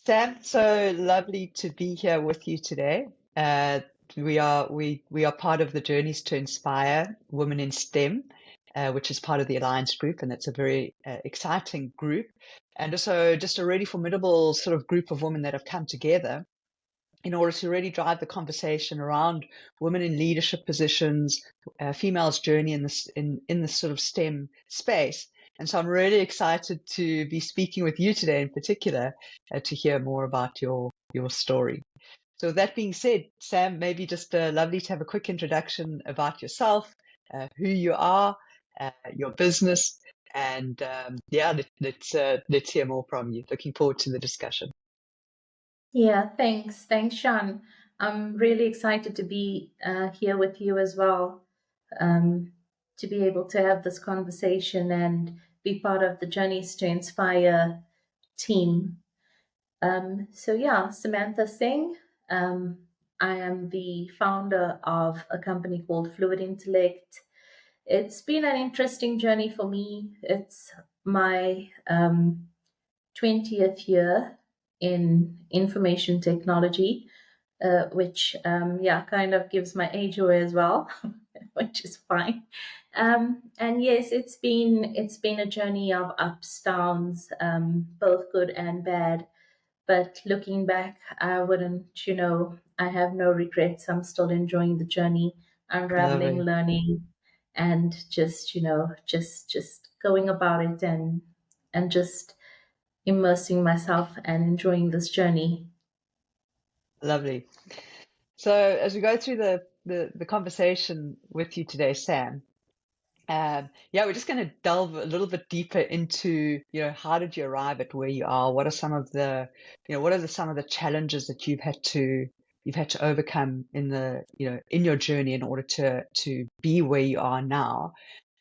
Sam, so lovely to be here with you today. We are part of the Journeys to Inspire Women in STEM, which is part of the Alliance Group, and it's a very exciting group, and also just a really formidable sort of group of women that have come together in order to really drive the conversation around women in leadership positions, females' journey in this sort of STEM space. And so I'm really excited to be speaking with you today in particular to hear more about your story. So with that being said, Sam, maybe just lovely to have a quick introduction about yourself, who you are, your business, and let's hear more from you. Looking forward to the discussion. Yeah, thanks. Thanks, Sean. I'm really excited to be here with you as well, to be able to have this conversation and be part of the Journeys to Inspire team. Samantha Singh. I am the founder of a company called Fluid Intellect. It's been an interesting journey for me. It's my 20th year in information technology, which kind of gives my age away as well, which is fine. And yes, it's been a journey of ups, downs, both good and bad. But looking back, I wouldn't, I have no regrets. I'm still enjoying the journey, unraveling, Lovely. learning, and just, just going about it and just immersing myself and enjoying this journey. Lovely. So as we go through the conversation with you today, Sam, we're just going to delve a little bit deeper into, how did you arrive at where you are? What are some of the, some of the challenges that you've had to overcome in in your journey in order to be where you are now?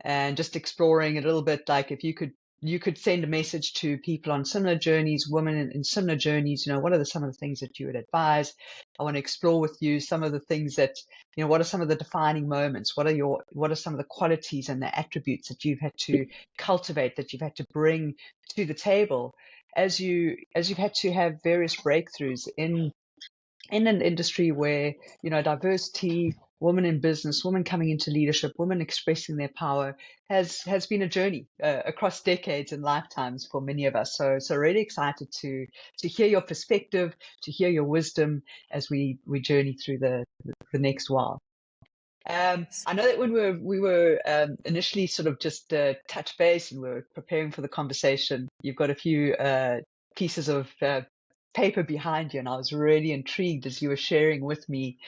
And just exploring a little bit, like if you could send a message to people on similar journeys, women in similar journeys, what are some of the things that you would advise? I want to explore with you some of the things that, what are some of the defining moments? What are some of the qualities and the attributes that you've had to cultivate, that you've had to bring to the table as you've had to have various breakthroughs in an industry where, diversity, women in business, women coming into leadership, women expressing their power has been a journey across decades and lifetimes for many of us. So really excited to hear your perspective, to hear your wisdom as we journey through the next while. I know that when we were initially sort of just touch base and we were preparing for the conversation, you've got a few pieces of paper behind you, and I was really intrigued as you were sharing with me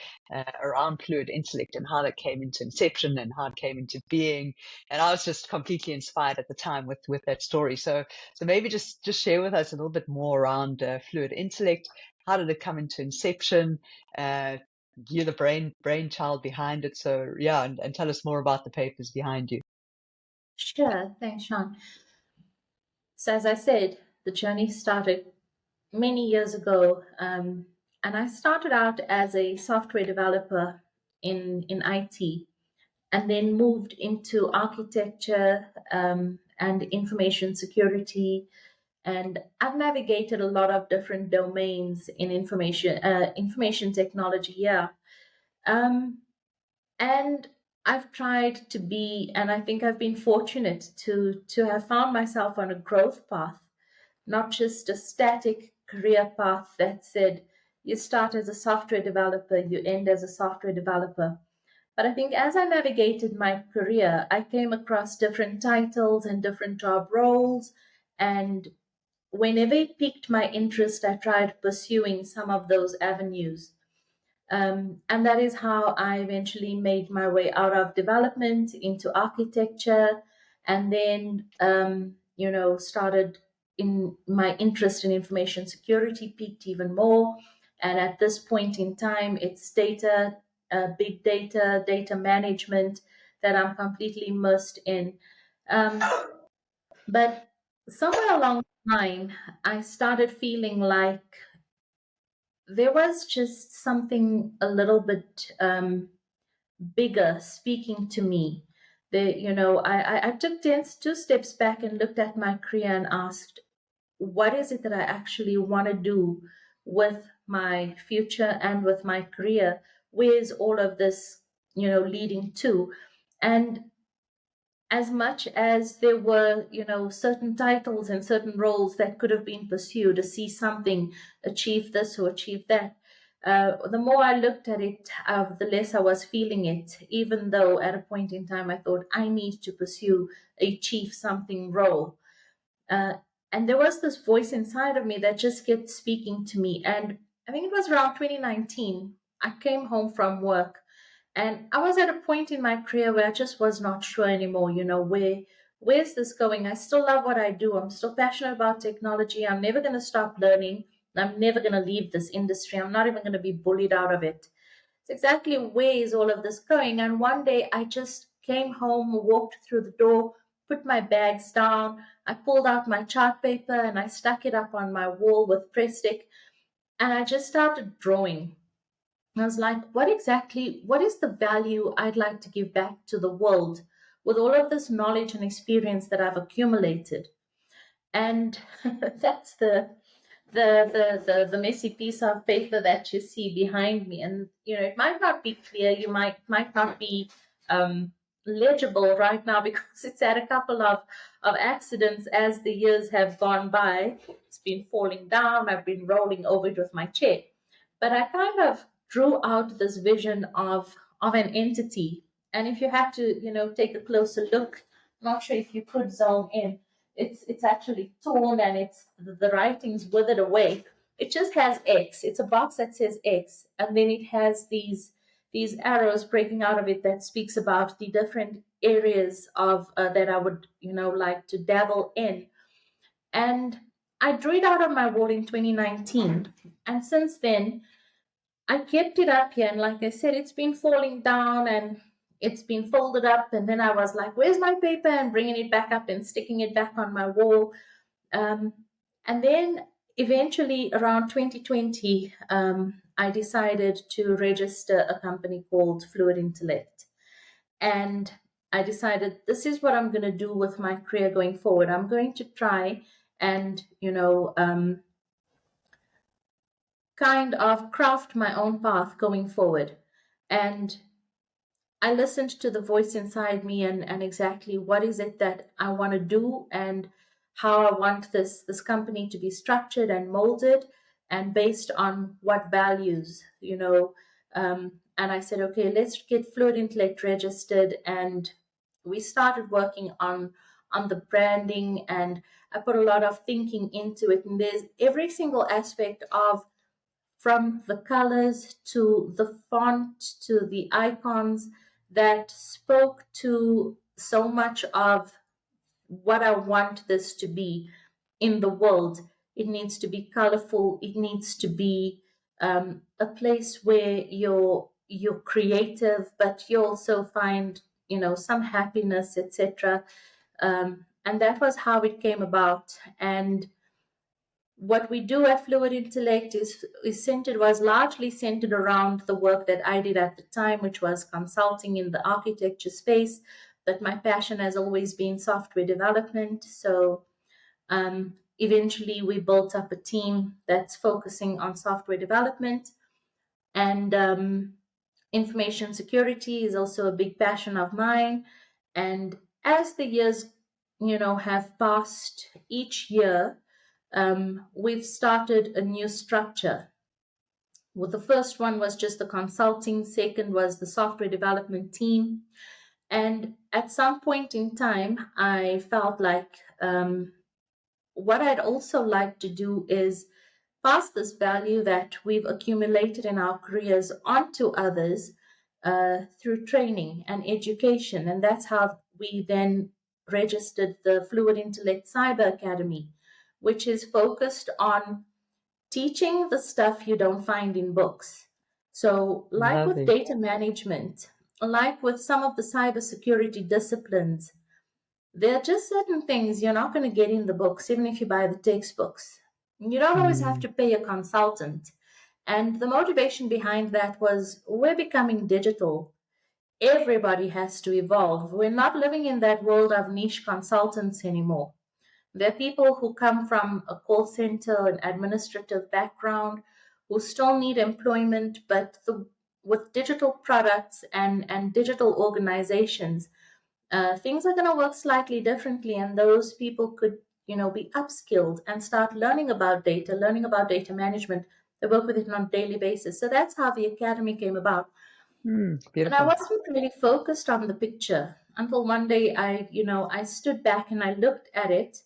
around Fluid Intellect and how that came into inception and how it came into being, and I was just completely inspired at the time with that story. So maybe just share with us a little bit more around Fluid Intellect. How did it come into inception? You're the brainchild behind it, so yeah, and tell us more about the papers behind you. Sure, thanks, Sean. So as I said, the journey started many years ago, and I started out as a software developer in IT, and then moved into architecture and information security. And I've navigated a lot of different domains in information technology. Yeah, and I've tried to be, and I think I've been fortunate to have found myself on a growth path, not just a static career path that said you start as a software developer, you end as a software developer. But I think as I navigated my career, I came across different titles and different job roles. And whenever it piqued my interest, I tried pursuing some of those avenues. And that is how I eventually made my way out of development into architecture, and then, started in my interest in information security peaked even more. And at this point in time, it's data, big data, data management that I'm completely immersed in. But somewhere along the line, I started feeling like there was just something a little bit bigger speaking to me. I took two steps back and looked at my career and asked, what is it that I actually want to do with my future and with my career? Where's all of this, leading to? And as much as there were, certain titles and certain roles that could have been pursued to see something achieve this or achieve that, the more I looked at it, the less I was feeling it, even though at a point in time I thought I need to pursue a chief something role. Uh, and there was this voice inside of me that just kept speaking to me. And I think it was around 2019. I came home from work and I was at a point in my career where I just was not sure anymore, where's this going? I still love what I do. I'm still passionate about technology. I'm never going to stop learning. I'm never going to leave this industry. I'm not even going to be bullied out of it. It's exactly where is all of this going? And one day I just came home, walked through the door, put my bags down. I pulled out my chart paper and I stuck it up on my wall with press stick. And I just started drawing. I was like, what is the value I'd like to give back to the world with all of this knowledge and experience that I've accumulated? And that's the messy piece of paper that you see behind me. And it might not be clear, you might not be um, legible right now because it's had a couple of accidents as the years have gone by. It's been falling down, I've been rolling over it with my chair. But I kind of drew out this vision of an entity. And if you have to, take a closer look, not sure if you could zone in, it's actually torn and it's the writing's withered away. It just has X. It's a box that says X, and then it has these arrows breaking out of it that speaks about the different areas of that I would like to dabble in. And I drew it out on my wall in 2019, and since then I kept it up here. And like I said, it's been falling down and it's been folded up. And then I was like, where's my paper? And bringing it back up and sticking it back on my wall. Um, and then eventually around 2020, I decided to register a company called Fluid Intellect. And I decided this is what I'm going to do with my career going forward. I'm going to try and, kind of craft my own path going forward. And I listened to the voice inside me and exactly what is it that I want to do and how I want this company to be structured and molded and based on what values, and I said, okay, let's get Fluid Intellect registered. And we started working on the branding, and I put a lot of thinking into it. And there's every single aspect of, from the colors to the font to the icons, that spoke to so much of what I want this to be in the world. It needs to be colorful. It needs to be a place where you're creative, but you also find some happiness, etc. And that was how it came about. And what we do at Fluid Intellect was largely centered around the work that I did at the time, which was consulting in the architecture space. But my passion has always been software development. So eventually we built up a team that's focusing on software development. And information security is also a big passion of mine. And as the years, have passed, each year, we've started a new structure. Well, the first one was just the consulting, second was the software development team. And at some point in time, I felt like what I'd also like to do is pass this value that we've accumulated in our careers onto others through training and education. And that's how we then registered the Fluid Intellect Cyber Academy, which is focused on teaching the stuff you don't find in books. So, like with Lovely. data management, like with some of the cybersecurity disciplines, there are just certain things you're not going to get in the books, even if you buy the textbooks. You don't always have Mm, to pay a consultant. And the motivation behind that was, we're becoming digital. Everybody has to evolve. We're not living in that world of niche consultants anymore. There are people who come from a call center, an administrative background, who still need employment, but with digital products and digital organizations, things are going to work slightly differently, and those people could, be upskilled and start learning about data management. They work with it on a daily basis. So that's how the academy came about. And I Beautiful. wasn't really focused on the picture until one day I stood back and I looked at it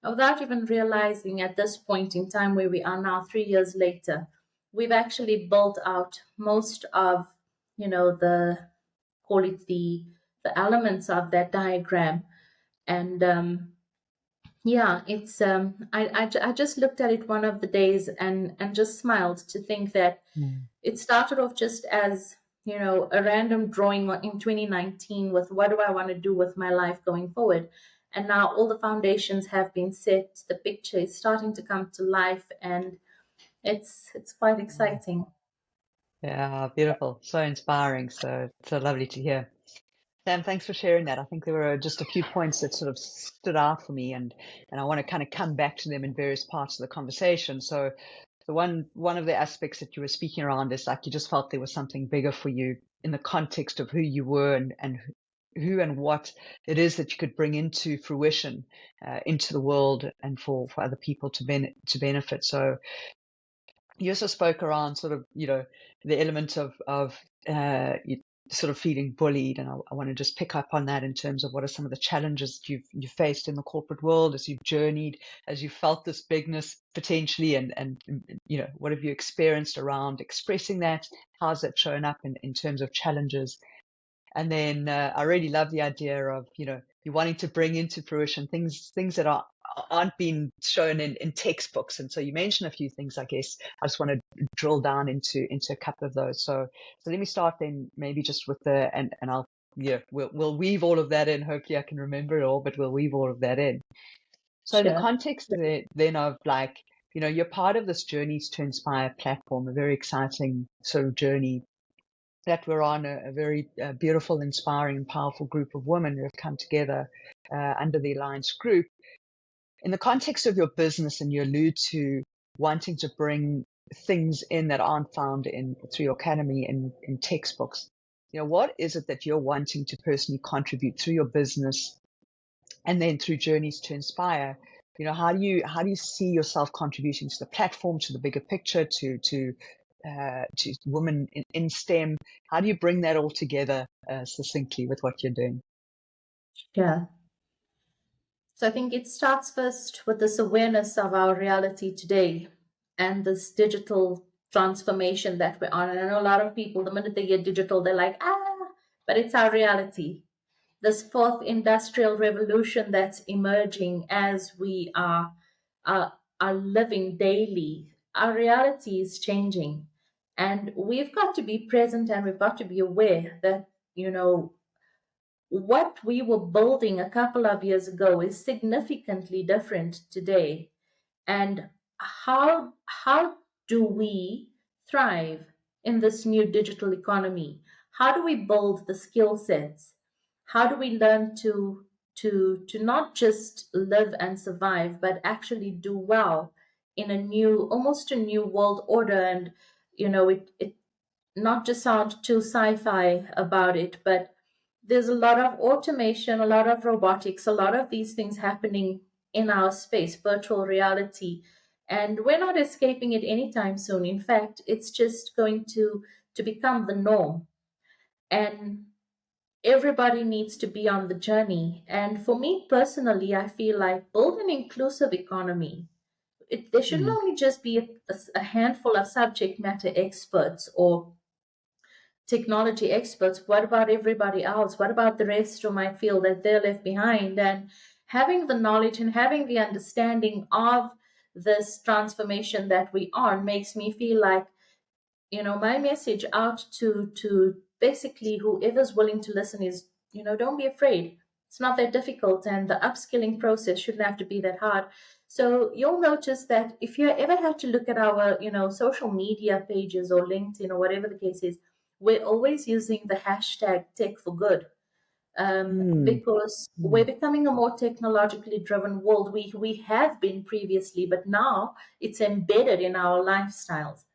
without even realizing at this point in time where we are now, 3 years later, we've actually built out most of, the, call it the elements of that diagram. And yeah, it's I just looked at it one of the days and just smiled to think that it started off just as, a random drawing in 2019 with what do I want to do with my life going forward. And now all the foundations have been set. The picture is starting to come to life, and it's quite exciting. Yeah, beautiful. So inspiring. So lovely to hear. Sam, thanks for sharing that. I think there were just a few points that sort of stood out for me, and I want to kind of come back to them in various parts of the conversation. So the one of the aspects that you were speaking around is like you just felt there was something bigger for you in the context of who you were and who and what it is that you could bring into fruition, into the world and for other people to benefit. So you also spoke around sort of, the element of sort of feeling bullied, and I want to just pick up on that in terms of what are some of the challenges that you've faced in the corporate world as you've journeyed, as you felt this bigness potentially, and what have you experienced around expressing that? How's that shown up in terms of challenges? And then I really love the idea of, you wanting to bring into fruition things that aren't being shown in textbooks. And so you mentioned a few things, I guess. I just want to drill down into a couple of those. So let me start then maybe just with and I'll, we'll weave all of that in. Hopefully I can remember it all, but we'll weave all of that in. So in the Sure. context then of like, you're part of this Journeys to Inspire platform, a very exciting sort of journey that we're on, a very beautiful, inspiring, and powerful group of women who have come together under the Alliance Group. In the context of your business, and you allude to wanting to bring things in that aren't found through your academy in textbooks, what is it that you're wanting to personally contribute through your business and then through Journeys to Inspire? How do you see yourself contributing to the platform, to the bigger picture, to women in STEM? How do you bring that all together succinctly with what you're doing? Yeah. So I think it starts first with this awareness of our reality today and this digital transformation that we're on. And I know a lot of people, the minute they get digital, they're like, but it's our reality. This fourth industrial revolution that's emerging as we are living daily, our reality is changing. And we've got to be present and we've got to be aware that, what we were building a couple of years ago is significantly different today. And how do we thrive in this new digital economy? How do we build the skill sets? How do we learn to not just live and survive, but actually do well in almost a new world order? And it not to sound too sci-fi about it, but there's a lot of automation, a lot of robotics, a lot of these things happening in our space, virtual reality, and we're not escaping it anytime soon. In fact, it's just going to become the norm, and everybody needs to be on the journey. And for me personally, I feel like build an inclusive economy. There shouldn't Mm. only just be a handful of subject matter experts or technology experts. What about everybody else? What about the rest who might feel that they're left behind? And having the knowledge and having the understanding of this transformation that we are makes me feel like, my message out to basically whoever's willing to listen is, don't be afraid. It's not that difficult, and the upskilling process shouldn't have to be that hard. So you'll notice that if you ever have to look at our, social media pages or LinkedIn or whatever the case is, we're always using the hashtag tech for good. Mm. because we're Mm. becoming a more technologically driven world. We have been previously, but now it's embedded in our lifestyles.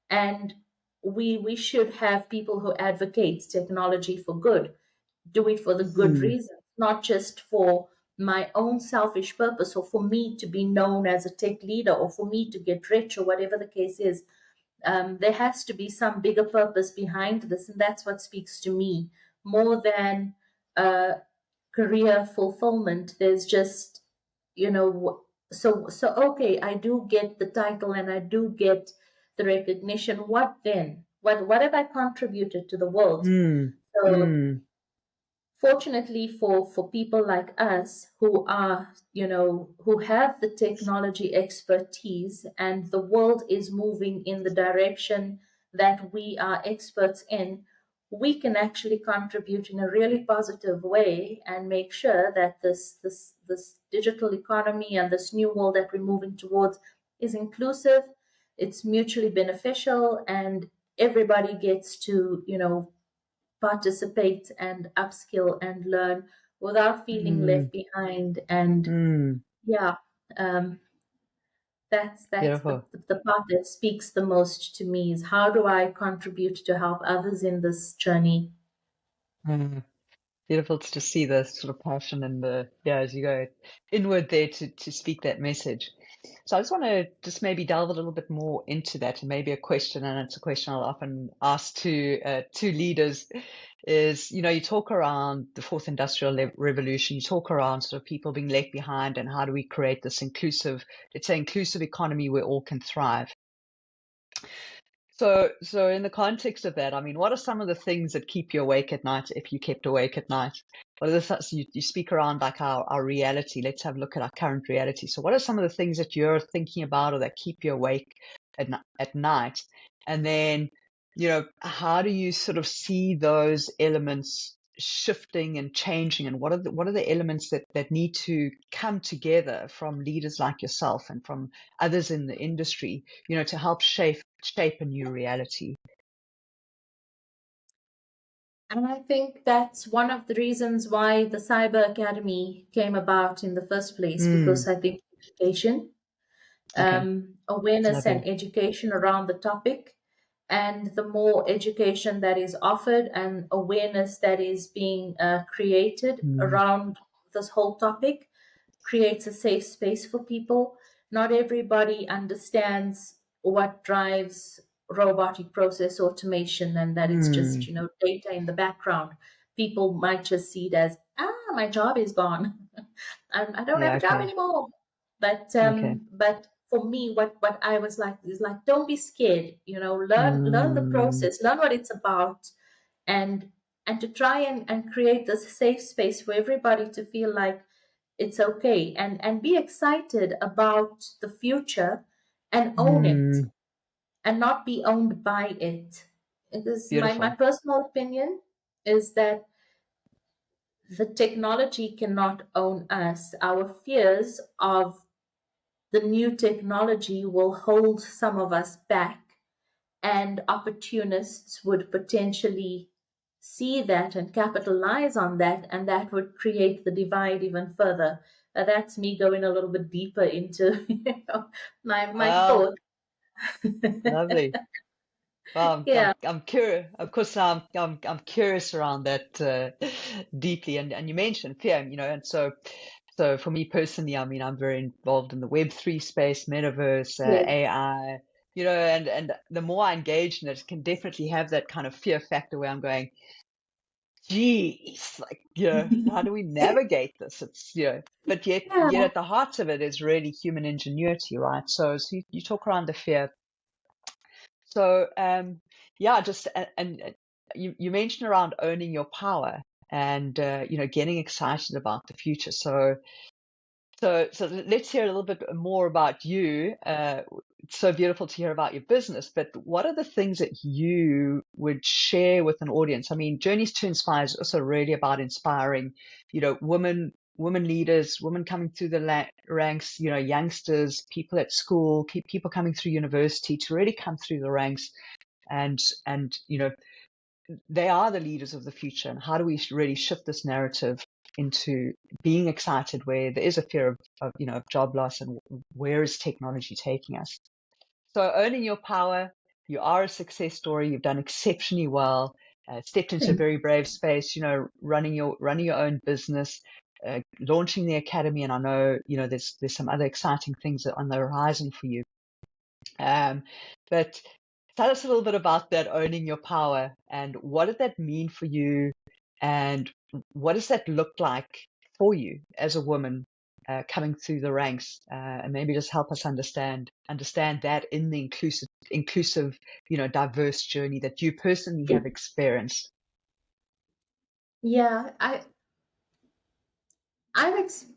And we should have people who advocate technology for good, do it for the good Mm. reason, not just for my own selfish purpose or for me to be known as a tech leader or for me to get rich or whatever the case is. There has to be some bigger purpose behind this, and that's what speaks to me more than career fulfillment. There's just, so okay, I do get the title and I do get the recognition. What then? What have I contributed to the world? Mm. So Mm. fortunately for people like us who are, who have the technology expertise, and the world is moving in the direction that we are experts in, we can actually contribute in a really positive way and make sure that this digital economy and this new world that we're moving towards is inclusive, it's mutually beneficial, and everybody gets to, participate and upskill and learn without feeling Mm. left behind. And Mm. yeah, um, that's Beautiful. the part that speaks the most to me, is how do I contribute to help others in this journey. Mm. Beautiful to see the sort of passion and the, yeah, as you go inward there to speak that message. So I just want to just maybe delve a little bit more into that, and maybe a question, and it's a question I'll often ask to leaders is, you talk around the fourth industrial revolution, you talk around sort of people being left behind, and how do we create this inclusive, let's say, inclusive economy where all can thrive. So in the context of that, I mean, what are some of the things that keep you awake at night if you kept awake at night? What are the things you speak around, like our reality? Let's have a look at our current reality. So what are some of the things that you're thinking about or that keep you awake at night? And then, how do you sort of see those elements shifting and changing, and what are the elements that need to come together from leaders like yourself and from others in the industry, to help shape a new reality? And I think that's one of the reasons why the Cyber Academy came about in the first place, because Mm. I think education, Okay. awareness and Lovely. education around the topic, and the more education that is offered and awareness that is being created Mm. around this whole topic, creates a safe space for people. Not everybody understands what drives robotic process automation, and that it's just, Mm. data in the background. People might just see it as, my job is gone. I don't have Yeah. a job Okay. anymore. But Okay. for me, what I was like is like, don't be scared. Learn the Mm. process, learn what it's about, and to try and create this safe space for everybody to feel like it's okay, and be excited about the future and own it, Mm. and not be owned by it. Because my Beautiful. personal opinion is that the technology cannot own us. Our fears of the new technology will hold some of us back, and opportunists would potentially see that and capitalize on that, and that would create the divide even further. That's me going a little bit deeper into my Well, thought. lovely. Well, I'm Yeah, I'm curious. Of course, I'm curious around that deeply. And you mentioned fear, and so for me personally, I mean, I'm very involved in the Web3 space, metaverse, yes, AI, and the more I engage in it, it can definitely have that kind of fear factor where I'm going, geez, like, how do we navigate this? It's, but yet yeah. at the heart of it is really human ingenuity, right? So you talk around the fear. So, yeah, just, and you mentioned around owning your power and, getting excited about the future. So let's hear a little bit more about you. It's so beautiful to hear about your business, but what are the things that you would share with an audience? I mean, Journeys to Inspire is also really about inspiring, women leaders, women coming through the ranks, youngsters, people at school, people coming through university to really come through the ranks and they are the leaders of the future. And how do we really shift this narrative into being excited where there is a fear of job loss, and where is technology taking us? So owning your power, you are a success story. You've done exceptionally well. Stepped into a very brave space, running your own business, launching the academy. And I know, there's some other exciting things on the horizon for you. But tell us a little bit about that, owning your power, and what did that mean for you, and what does that look like for you as a woman coming through the ranks, and maybe just help us understand that in the inclusive, diverse journey that you personally have experienced. Yeah,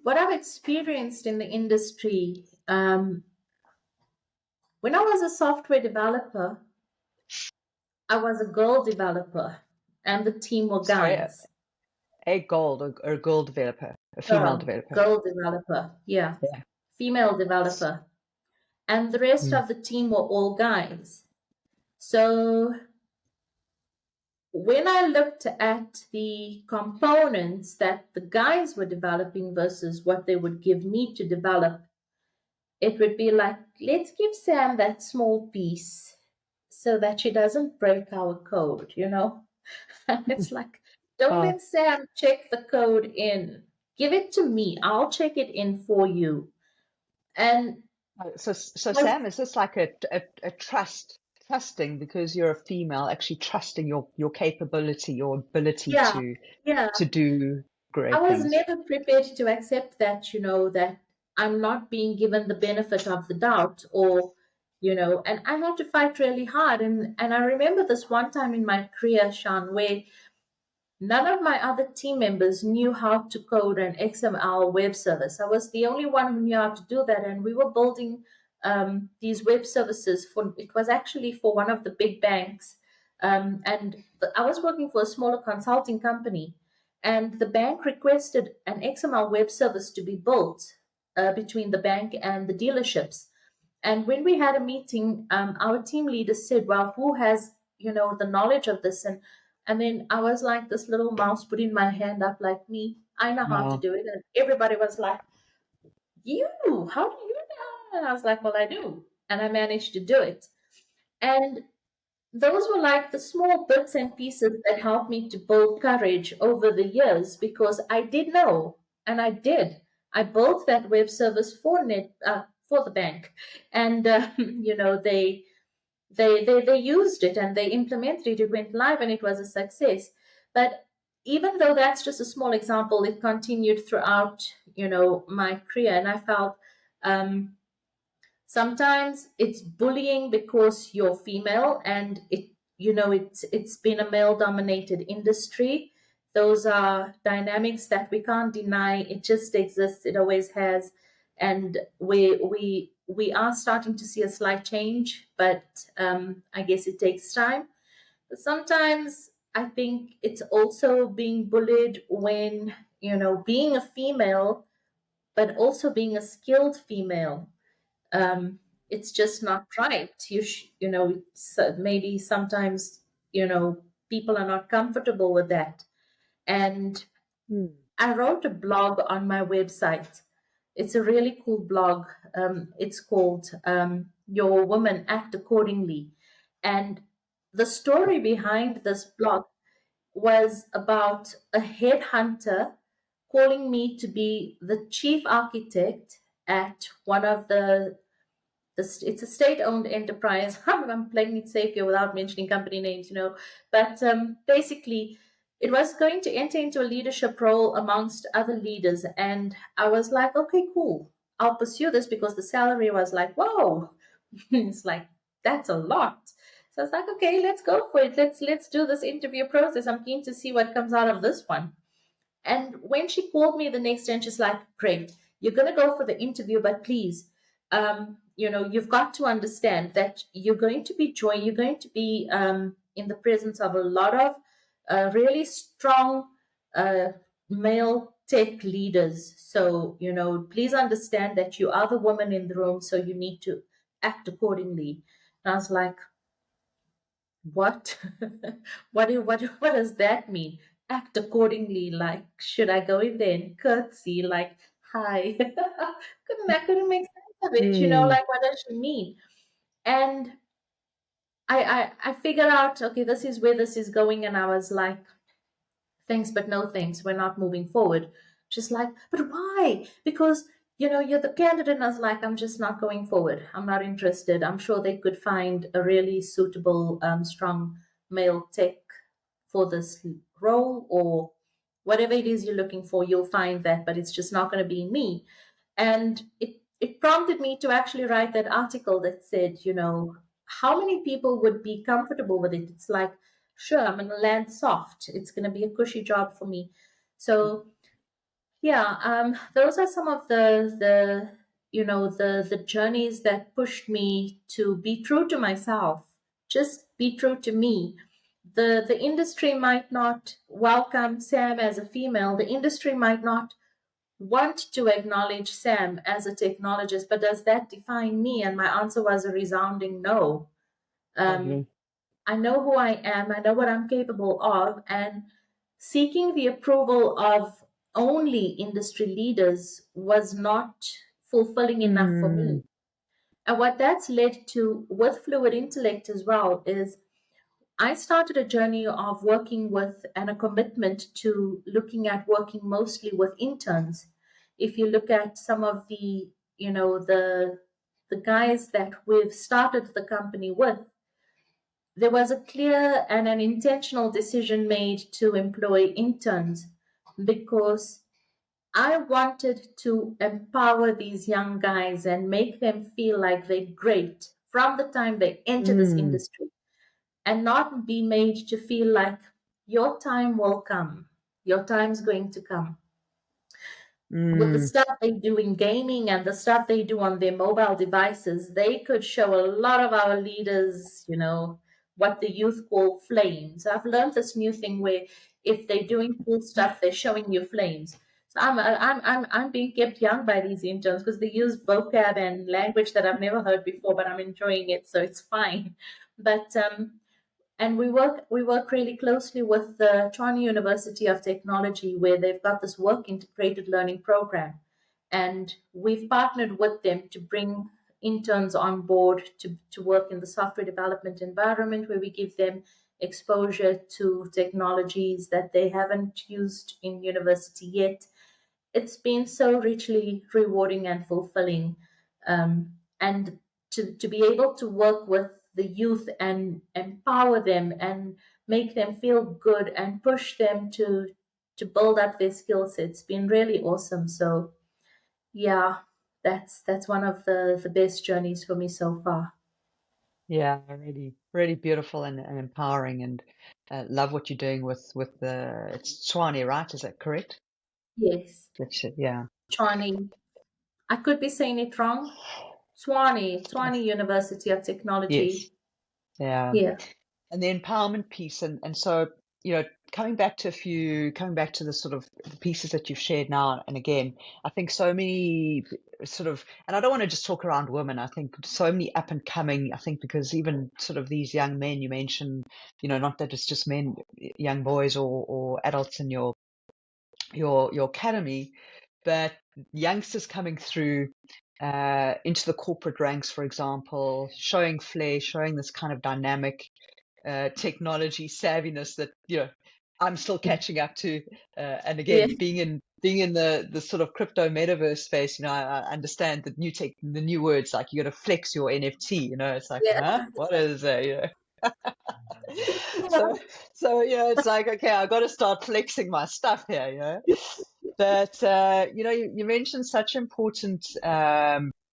what I've experienced in the industry. When I was a software developer, I was a girl developer, and the team were Sorry, guys. a gold or a girl developer, a female Girl, developer. girl developer, yeah, Yeah. female developer, and the rest Mm. of the team were all guys. So when I looked at the components that the guys were developing versus what they would give me to develop, it would be like, let's give Sam that small piece so that she doesn't break our code, And it's like, don't Oh, let Sam check the code in. Give it to me. I'll check it in for you. And so I, Sam, is this like a trusting, because you're a female, actually trusting your capability, your ability yeah, to yeah. do I great was things? never prepared to accept that, that I'm not being given the benefit of the doubt, or, and I had to fight really hard. And I remember this one time in my career, Sean, where none of my other team members knew how to code an XML web service. I was the only one who knew how to do that. And we were building these web services it was actually for one of the big banks. I was working for a smaller consulting company. And the bank requested an XML web service to be built between the bank and the dealerships. And when we had a meeting, our team leader said, "Well, who has the knowledge of this?" And then I was like, this little mouse putting my hand up, like, me, I know how to Wow. do it. And everybody was like, "You, how do you know?" And I was like, "Well, I do," and I managed to do it. And those were like the small bits and pieces that helped me to build courage over the years, because I did know, and I did. I built that web service for the bank, and they used it and they implemented it. It went live and it was a success. But even though that's just a small example, it continued throughout my career, and I felt um, sometimes it's bullying because you're female, and it's been a male dominated industry. Those are dynamics that we can't deny. It just exists. It always has. And we are starting to see a slight change, but I guess it takes time. But sometimes I think it's also being bullied when being a female, but also being a skilled female, it's just not right. Maybe sometimes people are not comfortable with that. And Hmm. I wrote a blog on my website. It's a really cool blog. It's called "Your Woman Act Accordingly," and the story behind this blog was about a headhunter calling me to be the chief architect at one of it's a state-owned enterprise. I'm playing it safe here without mentioning company names, But basically, it was going to enter into a leadership role amongst other leaders, and I was like, okay, cool. I'll pursue this because the salary was like, whoa, it's like that's a lot. So I was like, okay, let's go for it. Let's do this interview process. I'm keen to see what comes out of this one. And when she called me the next day, and she's like, great, you're going to go for the interview, but please, you've got to understand that you're going to be in the presence of a lot of really strong uh, male tech leaders. So, please understand that you are the woman in the room, so you need to act accordingly. And I was like, what? What does that mean? Act accordingly. Like, should I go in there and curtsy? Like, hi. I couldn't make sense of it. Mm. Like, what does she mean? And I figured out, okay, this is where this is going, and I was like, thanks, but no thanks. We're not moving forward. Just like, but why? Because you're the candidate, and I was like, I'm just not going forward. I'm not interested. I'm sure they could find a really suitable, strong male tech for this role, or whatever it is you're looking for, you'll find that, but it's just not going to be me. And it prompted me to actually write that article that said, how many people would be comfortable with it? It's like, sure, I'm going to land soft. It's going to be a cushy job for me. So yeah, those are some of the journeys that pushed me to be true to myself. Just be true to me. The industry might not welcome Sam as a female. The industry might not want to acknowledge Sam as a technologist, but does that define me? And my answer was a resounding no. Um, Lovely. I know who I am, I know what I'm capable of, and seeking the approval of only industry leaders was not fulfilling enough for Mm. me. And what that's led to with fluid intellect as well is I started a journey of working with and a commitment to looking at working mostly with interns. If you look at some of the guys that we've started the company with, there was a clear and an intentional decision made to employ interns because I wanted to empower these young guys and make them feel like they're great from the time they enter this Mm. industry, and not be made to feel like your time will come, your time's going to come. With the Mm. stuff they do in gaming and the stuff they do on their mobile devices, they could show a lot of our leaders, what the youth call flames. I've learned this new thing where if they're doing cool stuff, they're showing you flames. So I'm being kept young by these interns because they use vocab and language that I've never heard before, but I'm enjoying it, so it's fine. But and we work really closely with the China University of Technology, where they've got this work integrated learning program, and we've partnered with them to bring interns on board to work in the software development environment, where we give them exposure to technologies that they haven't used in university yet. It's been so richly rewarding and fulfilling, and to be able to work with the youth and empower them and make them feel good and push them to build up their skill sets, been really awesome. So yeah, that's one of the best journeys for me so far. Yeah, really, really beautiful and empowering, and love what you're doing with the it's Swanee, right? Is that correct? Yes, Yeah. Chani, I could be saying it wrong. Swanee University of Yes. Technology. Yeah. Yeah. And the empowerment piece, and so coming back to the sort of the pieces that you've shared now and again, I think so many sort of, and I don't want to just talk around women. I think so many up and coming, I think, because even sort of these young men you mentioned, not that it's just men, young boys or adults in your academy, but youngsters coming through into the corporate ranks, for example, showing flair, showing this kind of dynamic technology savviness that I'm still catching up to. And Yeah. again, being in the sort of crypto metaverse space, I understand the new words, like you got to flex your NFT. It's like, Yeah. huh? What is that? So it's like, okay, I got to start flexing my stuff here. But you mentioned such important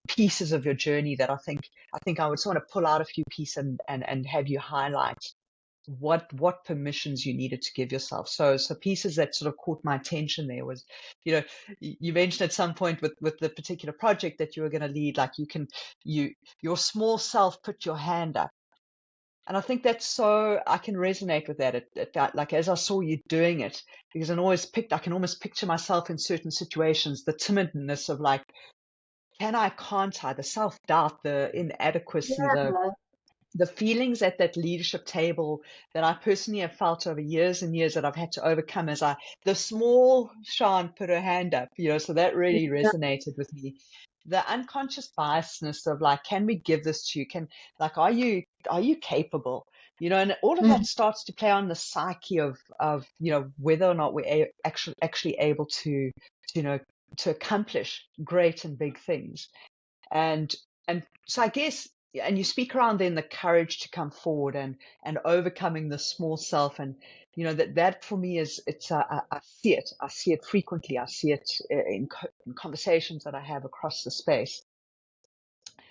pieces of your journey that I think I would just want to pull out a few pieces and have you highlight what permissions you needed to give yourself. So pieces that sort of caught my attention there was, you mentioned at some point with the particular project that you were going to lead, like your small self put your hand up. And I think that's so, I can resonate with that. That, like, as I saw you doing it, because I can almost picture myself in certain situations, the timidness of like, can't I, the self-doubt, the inadequacy, Yeah. the feelings at that leadership table that I personally have felt over years and years that I've had to overcome as the small Sean put her hand up, so that really Yeah. resonated with me. The unconscious biasness of like, can we give this to you? Are you capable? And all of that Mm. starts to play on the psyche of whether or not we're actually able to, you know, to accomplish great and big things. And so I guess, and you speak around then the courage to come forward and overcoming the small self, and that for me is I see it frequently. I see it in conversations that I have across the space.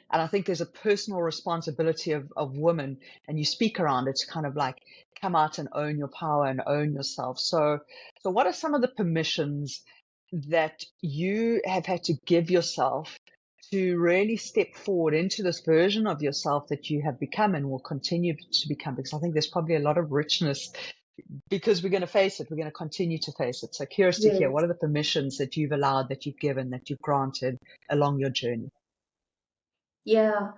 And I think there's a personal responsibility of women, and you speak around it to kind of like come out and own your power and own yourself. So what are some of the permissions that you have had to give yourself to really step forward into this version of yourself that you have become and will continue to become? Because I think there's probably a lot of richness, because we're going to face it. We're going to continue to face it. So curious to hear, Yes. what are the permissions that you've allowed, that you've given, that you've granted along your journey? Yeah.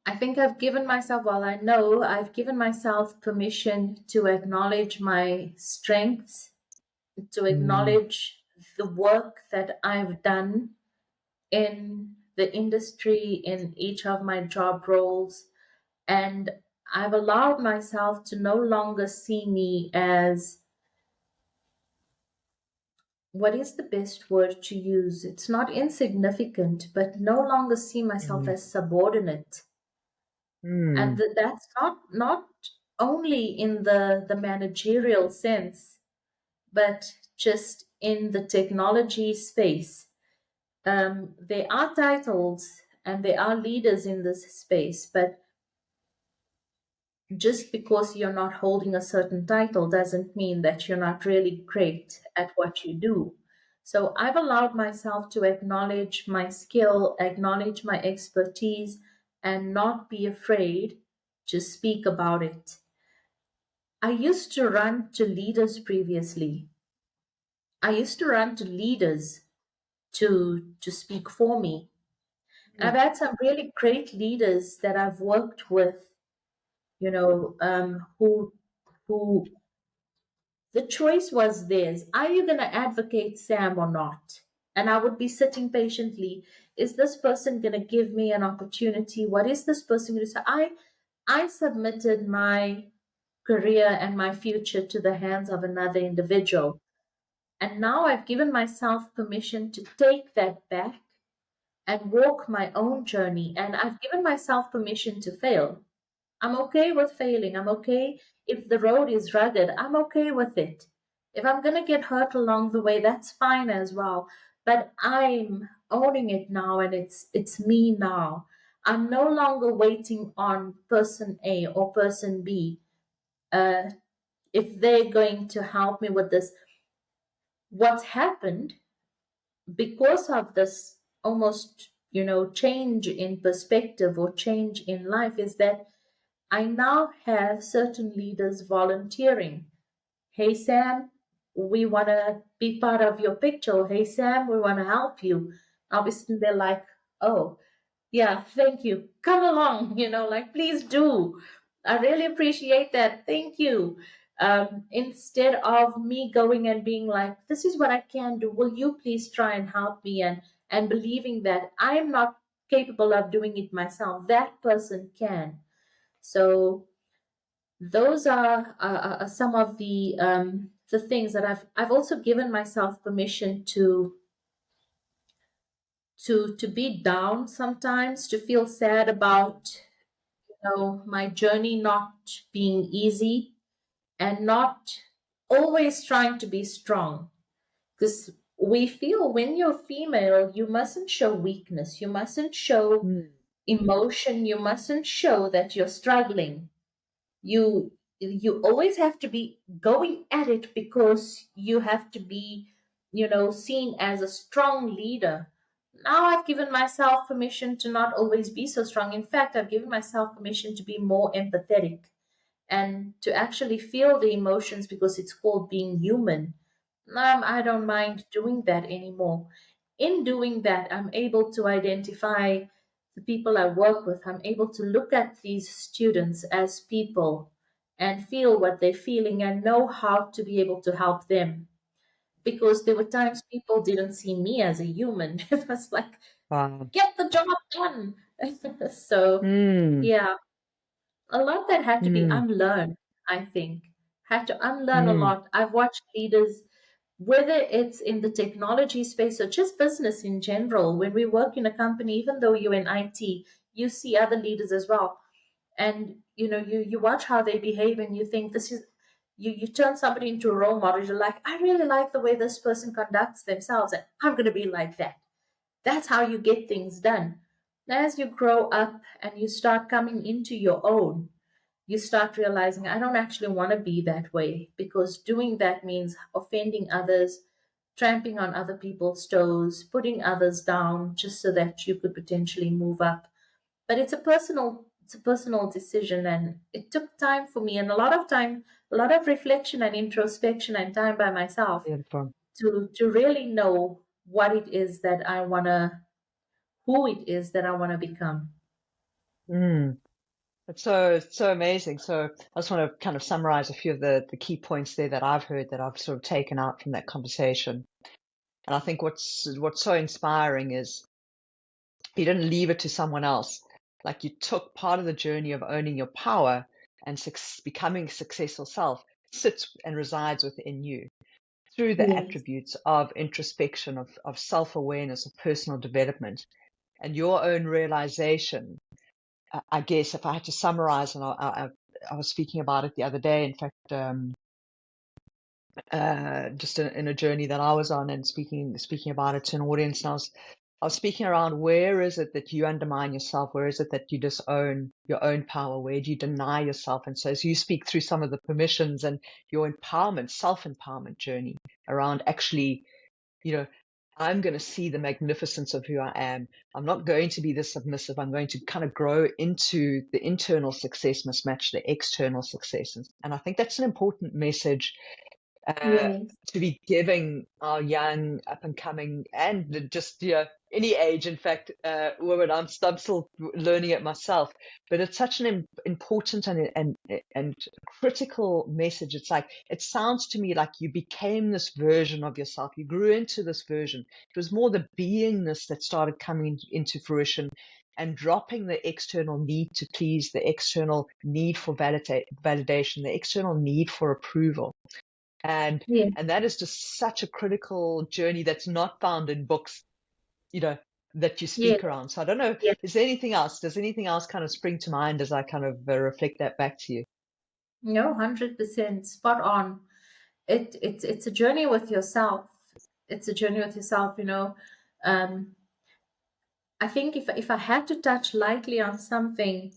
I think I've given myself, well, I know I've given myself permission to acknowledge my strengths, to Mm, acknowledge the work that I've done in the industry, in each of my job roles. And I've allowed myself to no longer see me as, what is the best word to use? It's not insignificant, but no longer see myself mm, as subordinate. And mm, that's not only in the managerial sense, but just in the technology space. There are titles and there are leaders in this space, but just because you're not holding a certain title doesn't mean that you're not really great at what you do. So I've allowed myself to acknowledge my skill, acknowledge my expertise, and not be afraid to speak about it. I used to run to leaders previously. I used to run to leaders to speak for me. And mm, I've had some really great leaders that I've worked with, who the choice was theirs. Are you going to advocate Sam or not? And I would be sitting patiently. Is this person going to give me an opportunity? What is this person going to say? I submitted my career and my future to the hands of another individual. And now I've given myself permission to take that back and walk my own journey. And I've given myself permission to fail. I'm okay with failing. I'm okay if the road is rugged. I'm okay with it. If I'm going to get hurt along the way, that's fine as well. But I'm owning it now, and it's me now. I'm no longer waiting on person A or person B, uh, if they're going to help me with this. What's happened because of this almost, change in perspective or change in life is that I now have certain leaders volunteering. Hey, Sam, we want to be part of your picture. Hey, Sam, we want to help you. Obviously, they're like, oh, yeah, thank you. Come along, like, please do. I really appreciate that. Thank you. Instead of me going and being like, this is what I can do. Will you please try and help me? And believing that I'm not capable of doing it myself. That person can. So those are some of the things that I've also given myself permission to be down sometimes, to feel sad about my journey not being easy, and not always trying to be strong, because we feel when you're female you mustn't show weakness, you mustn't show mm, emotion, you mustn't show that you're struggling. You you always have to be going at it because you have to be seen as a strong leader. Now I've given myself permission to not always be so strong. In fact, I've given myself permission to be more empathetic and to actually feel the emotions, because it's called being human. I don't mind doing that anymore. In doing that, I'm able to identify the people I work with, I'm able to look at these students as people and feel what they're feeling and know how to be able to help them. Because there were times people didn't see me as a human. It was like, Wow. get the job done. So, Mm, yeah, a lot that had to be mm, unlearned, I think. Had to unlearn a mm. lot. I've watched leaders, whether it's in the technology space or just business in general, when we work in a company, even though you're in IT, you see other leaders as well. And you watch how they behave and you think this is you turn somebody into a role model. You're like, I really like the way this person conducts themselves, and I'm gonna be like that. That's how you get things done. As you grow up and you start coming into your own, you start realizing, I don't actually want to be that way, because doing that means offending others, tramping on other people's toes, putting others down just so that you could potentially move up. But it's a personal decision, and it took time for me, and a lot of time, a lot of reflection and introspection and time by myself Beautiful. to really know what it is that I want to who it is that I want to become. Mm. It's so amazing. So I just want to kind of summarize a few of the key points there that I've heard that I've sort of taken out from that conversation. And I think what's so inspiring is you didn't leave it to someone else. Like you took part of the journey of owning your power and becoming a successful self sits and resides within you through the Yes. attributes of introspection, of self-awareness, of personal development, and your own realization. I guess if I had to summarize, and I was speaking about it the other day, in fact, just in a journey that I was on and speaking about it to an audience, and I was speaking around where is it that you undermine yourself? Where is it that you disown your own power? Where do you deny yourself? And so as you speak through some of the permissions and your empowerment, self-empowerment journey around actually, you know, I'm going to see the magnificence of who I am. I'm not going to be this submissive. I'm going to kind of grow into the internal success must match the external success. And I think that's an important message uh, Yes. to be giving our young, up and coming, and just any age. In fact, women, I'm still learning it myself, but it's such an important and critical message. It's like it sounds to me like you became this version of yourself. You grew into this version. It was more the beingness that started coming into fruition. And dropping the external need to please, the external need for validation, the external need for approval and Yes. and that is just such a critical journey that's not found in books, you know, that you Yes. speak around. So I don't know, Yes. is there anything else? Does anything else kind of spring to mind as I kind of reflect that back to you? No, 100% spot on. It's a journey with yourself. It's a journey with yourself. Um, I think if I had to touch lightly on something,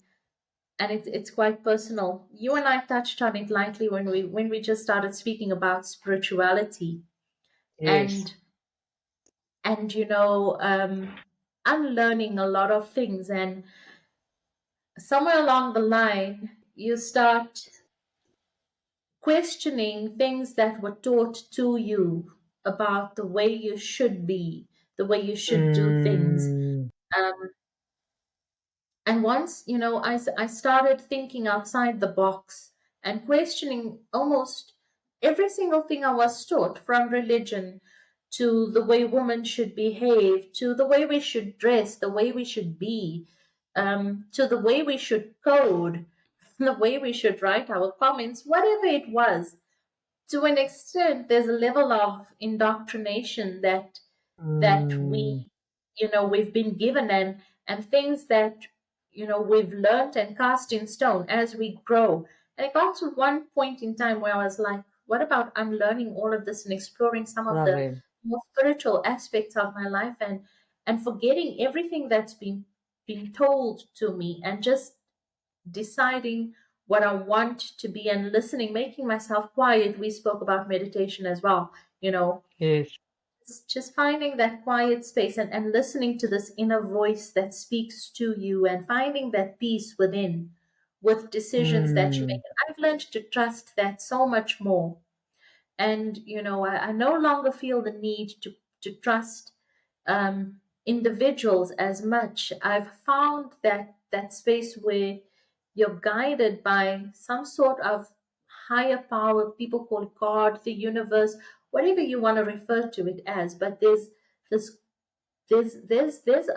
and it's quite personal. You and I touched on it lightly when we just started speaking about spirituality Yes. and unlearning a lot of things, and somewhere along the line you start questioning things that were taught to you about the way you should be, the way you should do things. Mm, Um, and once, I started thinking outside the box and questioning almost every single thing I was taught, from religion to the way women should behave, to the way we should dress, the way we should be, to the way we should code, the way we should write our comments, whatever it was. To an extent, there's a level of indoctrination that mm, we've been given, and things that we've learned and cast in stone as we grow. And it got to one point in time where I was like, what about unlearning all of this and exploring some of the lovely. more spiritual aspects of my life, and forgetting everything that's been told to me, and just deciding what I want to be, and listening, making myself quiet. We spoke about meditation as well, you know, Yes. just finding that quiet space, and listening to this inner voice that speaks to you, and finding that peace within with decisions that you make. Mm, And I've learned to trust that so much more. And I no longer feel the need to trust individuals as much. I've found that space where you're guided by some sort of higher power. People call it God, the universe, whatever you want to refer to it as. But this there's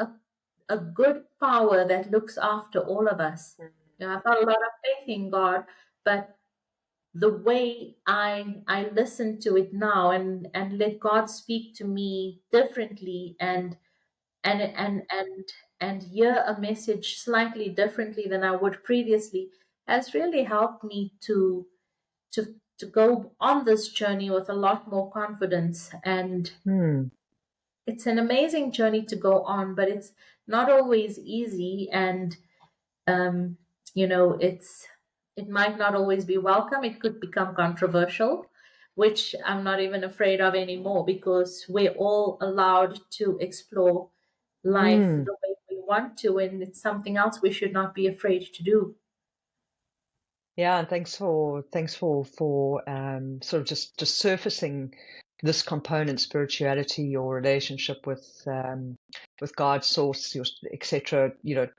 a good power that looks after all of us. I've got a lot of faith in God, but the way I listen to it now and let God speak to me differently and and and and hear a message slightly differently than I would previously has really helped me to go on this journey with a lot more confidence. And Hmm. it's an amazing journey to go on, but it's not always easy. And um, it might not always be welcome. It could become controversial, which I'm not even afraid of anymore, because we're all allowed to explore life Hmm. the way we want to, and it's something else we should not be afraid to do. Yeah, and thanks for sort of just surfacing this component, spirituality, your relationship with God, source, your etc.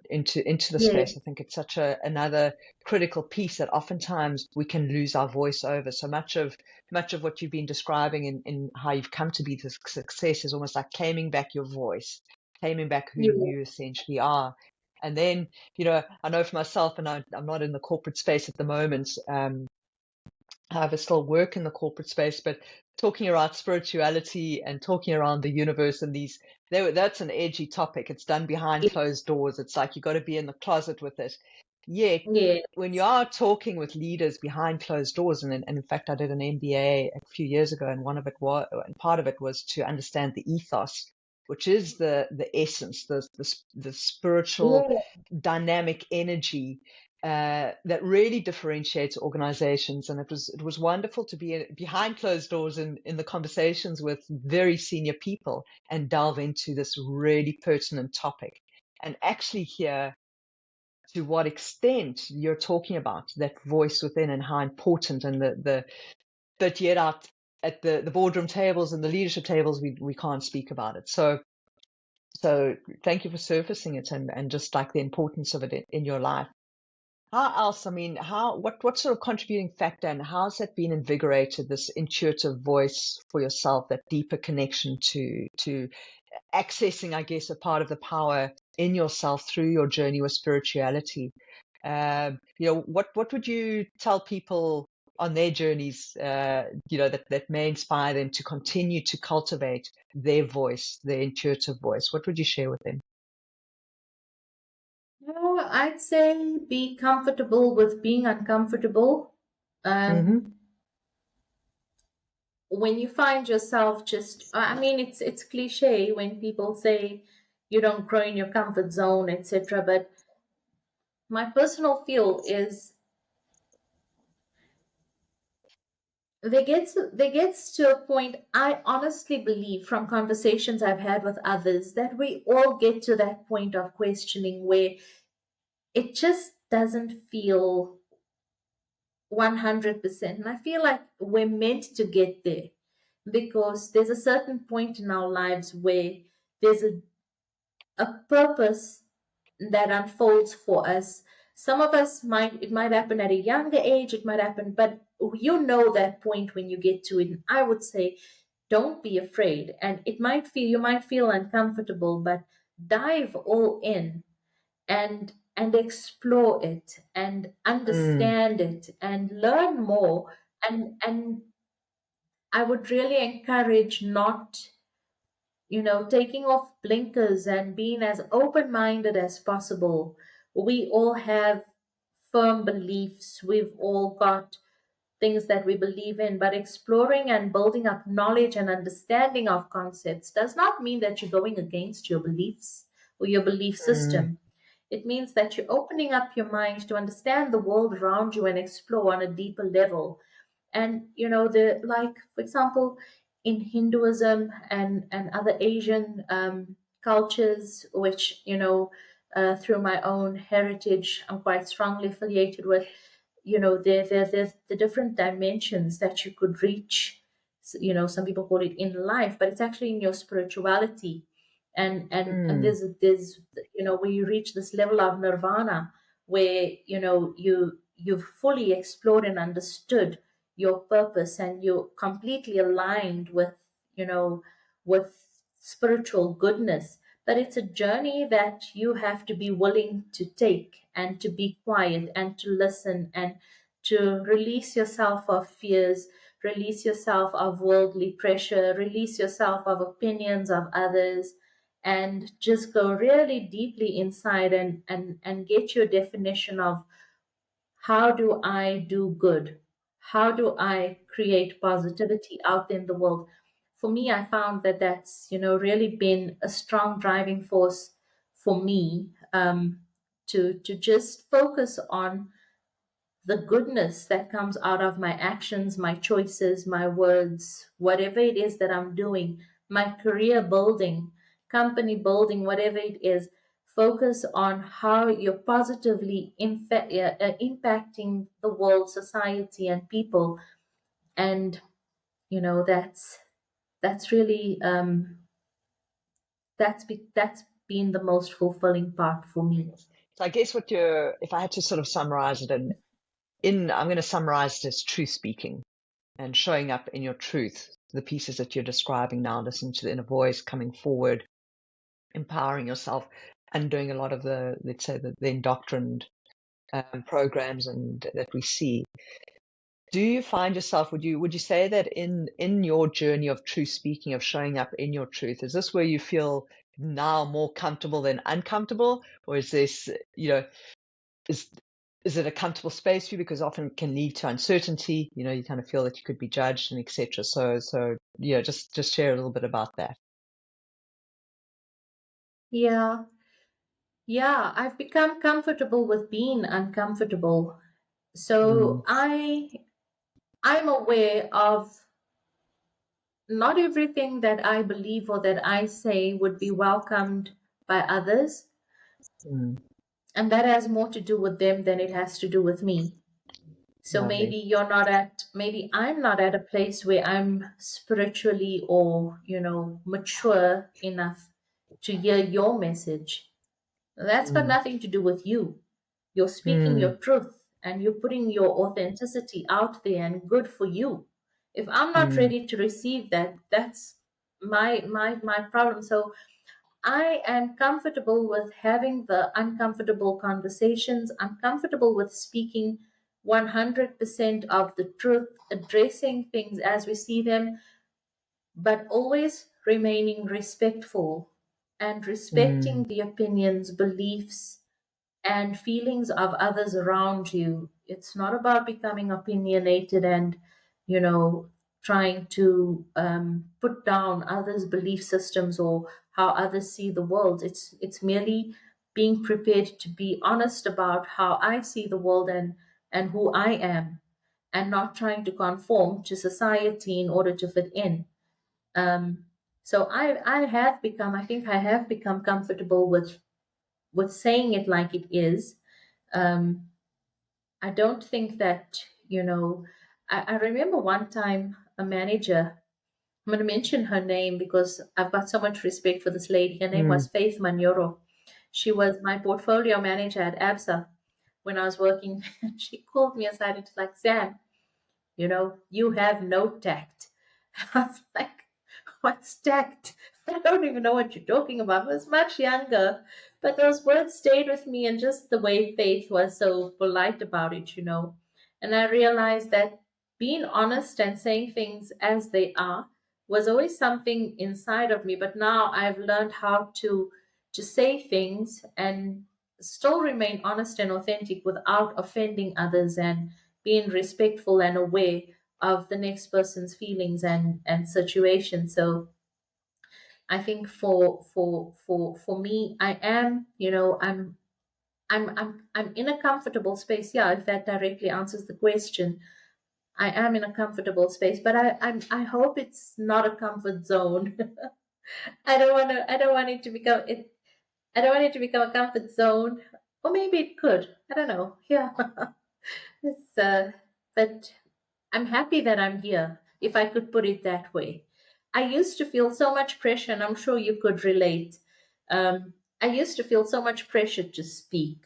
Into the Yeah, space. I think it's such another critical piece that oftentimes we can lose our voice over. So much of what you've been describing in how you've come to be this success is almost like claiming back your voice, claiming back who yeah, you essentially are. And then, I know for myself, and I'm not in the corporate space at the moment. However, still work in the corporate space, but talking around spirituality and talking around the universe and that's an edgy topic. It's done behind closed doors. It's like you got to be in the closet with it. Yet, yeah, when you are talking with leaders behind closed doors, and in fact, I did an MBA a few years ago, and and part of it was to understand the ethos, which is the essence, the spiritual yeah, dynamic energy that really differentiates organizations. And it was wonderful to be behind closed doors in the conversations with very senior people and delve into this really pertinent topic and actually hear to what extent you're talking about that voice within and how important, and but yet out at the boardroom tables and the leadership tables we can't speak about it. So thank you for surfacing it and just like the importance of it in your life. How else? I mean, what sort of contributing factor, and how's that been invigorated, this intuitive voice for yourself, that deeper connection to accessing, I guess, a part of the power in yourself through your journey with spirituality? What would you tell people on their journeys, that may inspire them to continue to cultivate their voice, their intuitive voice? What would you share with them? yeah. I'd say be comfortable with being uncomfortable. Mm-hmm. Um, when you find yourself just, I mean, it's cliche when people say you don't grow in your comfort zone, etc. But my personal feel is there gets to a point, I honestly believe from conversations I've had with others, that we all get to that point of questioning where it just doesn't feel 100%. And I feel like we're meant to get there, because there's a certain point in our lives where there's a purpose that unfolds for us. Some of us it might happen at a younger age, it might happen, but you know that point when you get to it. And I would say, don't be afraid. And you might feel uncomfortable, but dive all in and explore it and Mm, understand it and learn more. And I would really encourage not, taking off blinkers and being as open minded as possible. We all have firm beliefs, we've all got things that we believe in, but exploring and building up knowledge and understanding of concepts does not mean that you're going against your beliefs or your belief mm, system. It means that you're opening up your mind to understand the world around you and explore on a deeper level. And for example, in Hinduism and other Asian cultures, which through my own heritage I'm quite strongly affiliated with, there's the different dimensions that you could reach. Some people call it in life, but it's actually in your spirituality. And there's where you reach this level of nirvana, where you've fully explored and understood your purpose, and you're completely aligned with you know with spiritual goodness. But it's a journey that you have to be willing to take, and to be quiet, and to listen, and to release yourself of fears, release yourself of worldly pressure, release yourself of opinions of others, and just go really deeply inside, and get your definition of, how do I do good? How do I create positivity out in the world? For me, I found that that's really been a strong driving force for me, to just focus on the goodness that comes out of my actions, my choices, my words, whatever it is that I'm doing, my career building, company building, whatever it is. Focus on how you're positively impacting the world, society, and people. And that's really that's been the most fulfilling part for me. So I guess if I had to sort of summarize it, I'm going to summarize it as truth speaking and showing up in your truth, the pieces that you're describing now, listening to the inner voice, coming forward, empowering yourself, and doing a lot of let's say, the indoctrined programs and that we see. Do you find yourself, would you say that in your journey of truth speaking, of showing up in your truth, is this where you feel now more comfortable than uncomfortable? Or is this, is it a comfortable space for you? Because often it can lead to uncertainty, you kind of feel that you could be judged and etc. So just share a little bit about that. Yeah. Yeah, I've become comfortable with being uncomfortable. Mm, So I'm aware of not everything that I believe or that I say would be welcomed by others, mm, and that has more to do with them than it has to do with me. So lovely. maybe I'm not at a place where I'm spiritually or, mature enough to hear your message. That's got Mm, nothing to do with you. You're speaking mm, your truth, and you're putting your authenticity out there, and good for you. If I'm not mm, ready to receive that, that's my problem. So I am comfortable with having the uncomfortable conversations. I'm comfortable with speaking 100% of the truth, addressing things as we see them, but always remaining respectful and respecting mm, the opinions, beliefs, and feelings of others around you. It's not about becoming opinionated and, you know, trying to put down others' belief systems or how others see the world. It's merely being prepared to be honest about how I see the world, and who I am, and not trying to conform to society in order to fit in. Um, so I think I have become comfortable with saying it like it is. um, I don't think that, I remember one time a manager, I'm going to mention her name because I've got so much respect for this lady. Her name mm, was Faith Manyoro. She was my portfolio manager at ABSA when I was working. She called me aside and was like, Sam, you have no tact. I was like, what's tact? I don't even know what you're talking about. I was much younger, but those words stayed with me, and just the way Faith was so polite about it. And I realized that being honest and saying things as they are was always something inside of me. But now I've learned how to say things and still remain honest and authentic without offending others, and being respectful and aware of the next person's feelings and situation. So I think for me, I am, I'm in a comfortable space. Yeah, if that directly answers the question, I am in a comfortable space, but I hope it's not a comfort zone. I don't want it to become it. I don't want it to become a comfort zone, or maybe it could. I don't know. Yeah, but I'm happy that I'm here, if I could put it that way. I used to feel so much pressure, and I'm sure you could relate. I used to feel so much pressure to speak.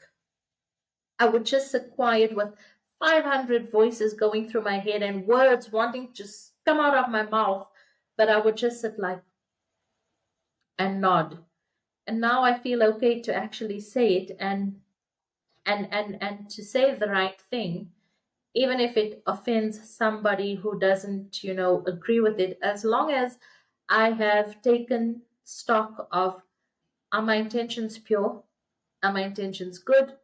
I would just sit quiet with 500 voices going through my head and words wanting to just come out of my mouth, but I would just sit like and nod. And now I feel okay to actually say it and to say the right thing, even if it offends somebody who doesn't, agree with it, as long as I have taken stock of, are my intentions pure? Are my intentions good?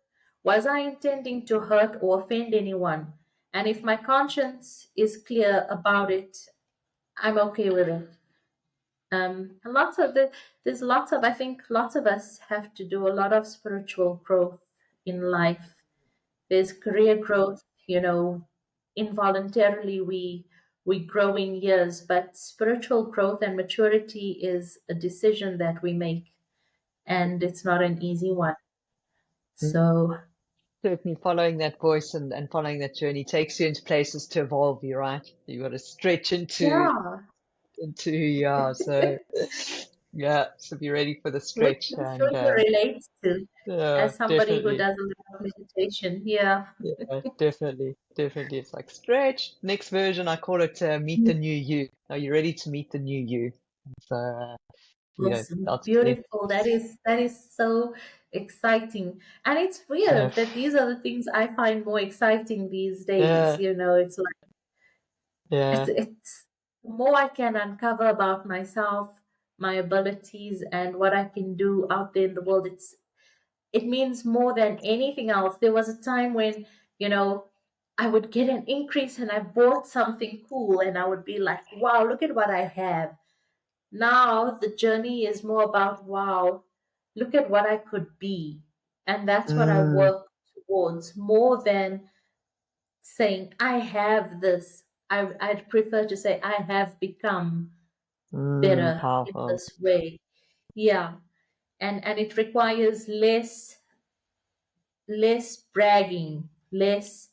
Was I intending to hurt or offend anyone? And if my conscience is clear about it, I'm okay with it. Lots of there's lots of I think lots of us have to do a lot of spiritual growth in life. There's career growth, involuntarily we grow in years, but spiritual growth and maturity is a decision that we make, and it's not an easy one. So Certainly following that voice and following that journey takes you into places to evolve you, right? You got to stretch yeah, into who you are. So yeah, so be ready for the which stretch I'm sure and you relate to as somebody who definitely. does a lot of meditation. Yeah. Yeah, definitely. Definitely. It's like stretch. Next version, I call it meet the new you. Are you ready to meet the new you? So Awesome. that's it. Beautiful. That is so exciting. And it's Yeah. weird that these are the things I find more exciting these days. Yeah. It's like it's Yeah. it's the more I can uncover about myself, my abilities and what I can do out there in the world. It means more than anything else. There was a time when, you know, I would get an increase and I bought something cool and I would be like, wow, look at what I have. Now the journey is more about, wow, look at what I could be. And that's what I Mm, work towards more than saying, I have this. I'd prefer to say, I have become better in powerful. this way. Yeah. And it requires less bragging, less,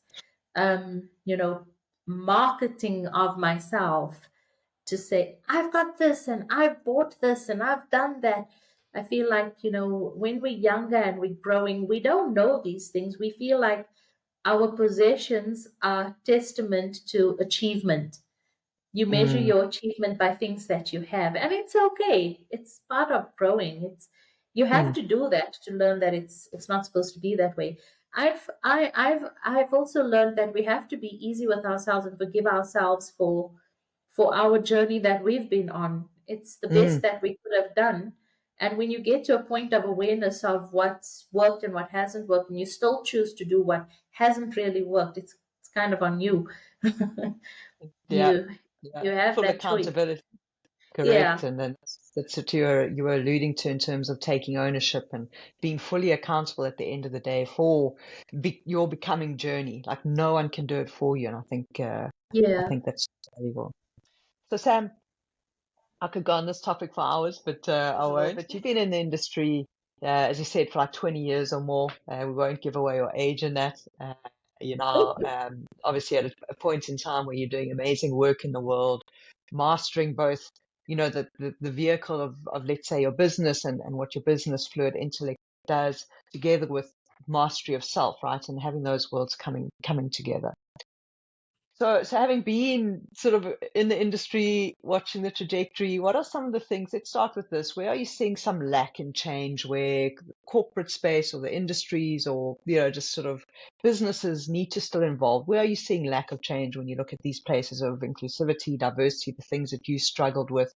marketing of myself to say, I've got this and I've bought this and I've done that. I feel like, when we're younger and we're growing, we don't know these things. We feel like our possessions are testament to achievement. You measure Mm, your achievement by things that you have, and it's okay. It's part of growing. You have mm, to do that to learn that it's not supposed to be that way. I've also learned that we have to be easy with ourselves and forgive ourselves for our journey that we've been on. It's the mm. best that we could have done. And when you get to a point of awareness of what's worked and what hasn't worked, and you still choose to do what hasn't really worked, it's kind of on you. Yeah. you Yeah. you have Full that choice. accountability. Correct. Yeah, And then that's what you were alluding to in terms of taking ownership and being fully accountable at the end of the day for your becoming journey. Like no one can do it for you. And I yeah. think that's valuable. So Sam, I could go on this topic for hours, but I won't. But you've been in the industry, as you said, for like 20 years or more. We won't give away your age in that. You're now obviously at a point in time where you're doing amazing work in the world, mastering both, the vehicle of, let's say, your business and what your business fluid intellect does together with mastery of self, right? And having those worlds coming together. So having been sort of in the industry, watching the trajectory, what are some of the things? Let's start with this. Where are you seeing some lack in change where corporate space or the industries or, just sort of businesses need to still involve? Where are you seeing lack of change when you look at these places of inclusivity, diversity, the things that you struggled with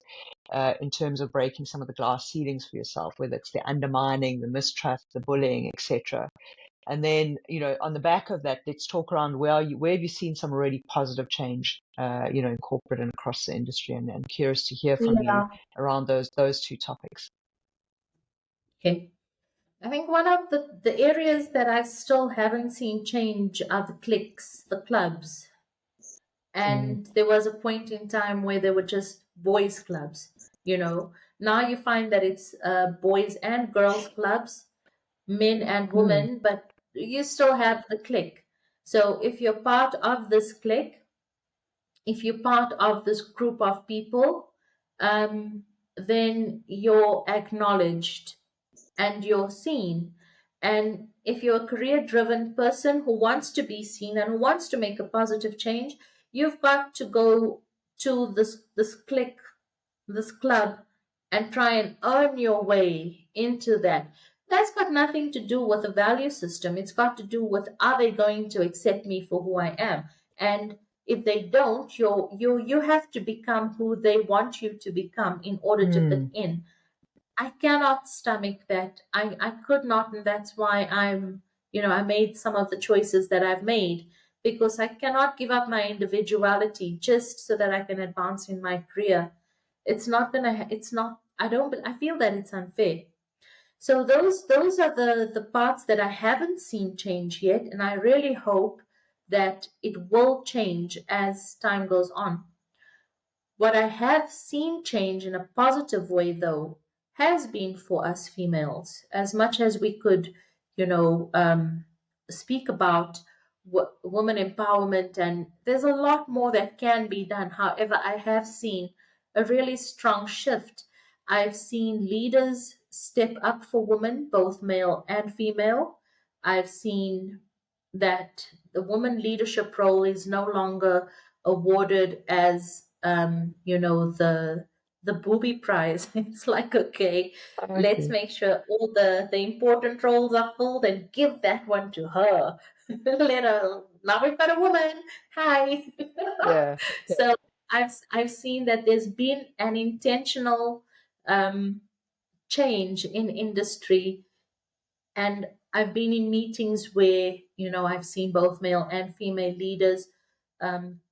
in terms of breaking some of the glass ceilings for yourself, whether it's the undermining, the mistrust, the bullying, etc. And then, on the back of that, let's talk around where have you seen some really positive change, in corporate and across the industry, and curious to hear from you Yeah. around those two topics. Okay. I think one of the areas that I still haven't seen change are the cliques, the clubs. Mm, And there was a point in time where there were just boys' clubs, you know. Now you find that it's boys and girls' clubs, men and mm, women, but you still have the clique. So if you're part of this clique, if you're part of this group of people, then you're acknowledged and you're seen. And if you're a career driven person who wants to be seen and who wants to make a positive change, you've got to go to this club and try and earn your way into that. That's got nothing to do with a value system. It's got to do with, are they going to accept me for who I am? And if they don't, you have to become who they want you to become in order to fit in. I cannot stomach that. I could not, and that's why I made some of the choices that I've made, because I cannot give up my individuality just so that I can advance in my career. It's not, I feel that it's unfair. So those are the parts that I haven't seen change yet, and I really hope that it will change as time goes on. What I have seen change in a positive way, though, has been for us females. As much as we could, you know, speak about woman empowerment, and there's a lot more that can be done. However, I have seen a really strong shift. I've seen leaders step up for women, both male and female. I've seen that the woman leadership role is no longer awarded as the booby prize. It's like, okay, let's Okay. make sure all the important roles are filled and give that one to her. Let her, now we've got a woman. Hi. Yeah. So I've seen that there's been an intentional um, change in industry, and I've been in meetings where, I've seen both male and female leaders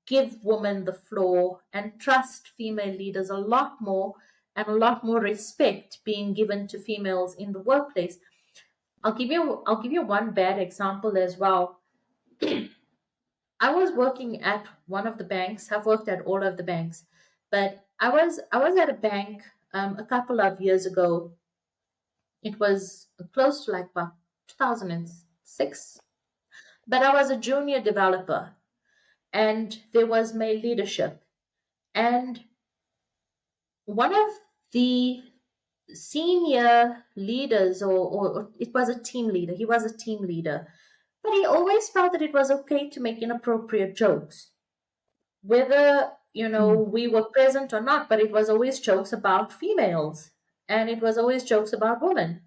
give women the floor and trust female leaders a lot more, and a lot more respect being given to females in the workplace. I'll give you one bad example as well. I was working at one of the banks. I've worked at all of the banks, but I was at a bank a couple of years ago. It was close to like about 2006. But I was a junior developer, and there was male leadership. And one of the senior leaders, or it was a team leader, he was a team leader, but he always felt that it was okay to make inappropriate jokes, whether, Mm. we were present or not, but it was always jokes about females, and it was always jokes about women.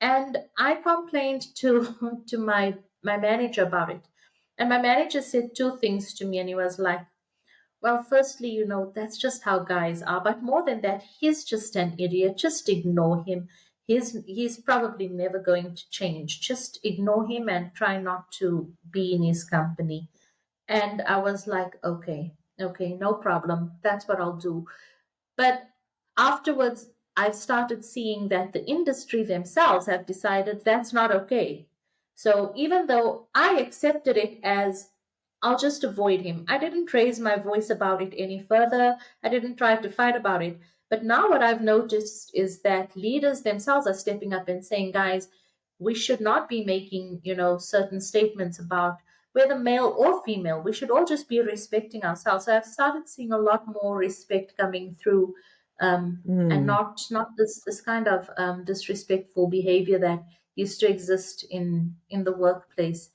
And I complained to to my manager about it. And my manager said two things to me, and he was like, well, firstly, that's just how guys are, but more than that, he's just an idiot. Just ignore him. He's probably never going to change. Just ignore him and try not to be in his company. And I was like, okay, okay, no problem. That's what I'll do. But afterwards, I've started seeing that the industry themselves have decided that's not okay. So even though I accepted it as, I'll just avoid him, I didn't raise my voice about it any further. I didn't try to fight about it. But now what I've noticed is that leaders themselves are stepping up and saying, guys, we should not be making, certain statements about whether male or female. We should all just be respecting ourselves. So I've started seeing a lot more respect coming through, and Mm. not this kind of disrespectful behavior that used to exist in the workplace.